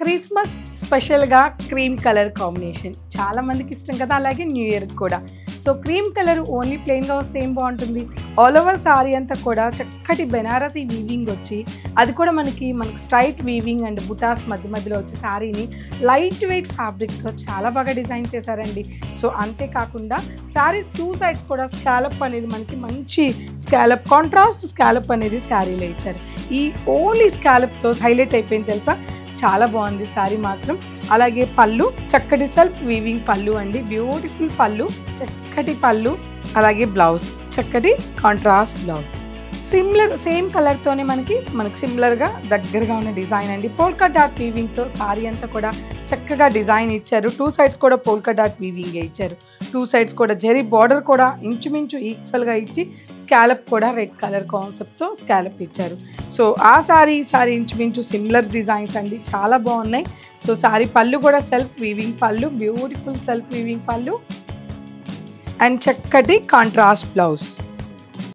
Christmas స్పెషల్గా cream colour combination చాలా మందికి ఇష్టం కదా, అలాగే న్యూ ఇయర్కి కూడా. సో క్రీమ్ కలర్ ఓన్లీ ప్లెయిన్గా వస్తే ఏం బాగుంటుంది, ఆల్ ఓవర్ సారీ అంతా కూడా చక్కటి బెనారసీ వీవింగ్ వచ్చి, అది కూడా మనకి స్ట్రైట్ వీవింగ్ అండ్ బుటాస్ మధ్యలో వచ్చి శారీని లైట్ వెయిట్ ఫ్యాబ్రిక్తో చాలా బాగా డిజైన్ చేశారండి. సో అంతేకాకుండా శారీ టూ సైడ్స్ కూడా స్కాలప్ అనేది మనకి మంచి స్కాలప్ కాంట్రాస్ట్ స్కాలప్ అనేది శారీలో ఇచ్చారు. ఈ ఓన్లీ స్కాలప్తో హైలైట్ అయిపోయింది తెలుసా, చాలా బాగుంది శారీ మాత్రం. అలాగే పళ్ళు చక్కటి సెల్ఫ్ వీవింగ్ పళ్ళు అండి, బ్యూటిఫుల్ పళ్ళు, చక్కటి పళ్ళు. అలాగే బ్లౌజ్ చక్కటి కాంట్రాస్ట్ బ్లౌజ్, సేమ్ కలర్తోనే మనకి సిమిలర్గా దగ్గరగా ఉన్న డిజైన్ అండి. పోల్కా డాట్ వీవింగ్తో శారీ అంతా కూడా చక్కగా డిజైన్ ఇచ్చారు. టూ సైడ్స్ కూడా పోల్కా డాట్ వీవింగ్ ఇచ్చారు. టూ సైడ్స్ కూడా జరీ బార్డర్ కూడా ఇంచుమించు ఈక్వల్గా ఇచ్చి స్కాలప్ కూడా రెడ్ కలర్ కాన్సెప్ట్తో స్కాలప్ ఇచ్చారు. సో ఆ శారీ ఇంచుమించు సిమిలర్ డిజైన్స్ అండి, చాలా బాగున్నాయి. సో శారీ పళ్ళు కూడా సెల్ఫ్ వీవింగ్ పళ్ళు, బ్యూటిఫుల్ సెల్ఫ్ వీవింగ్ పళ్ళు అండ్ చక్కటి కాంట్రాస్ట్ బ్లౌజ్.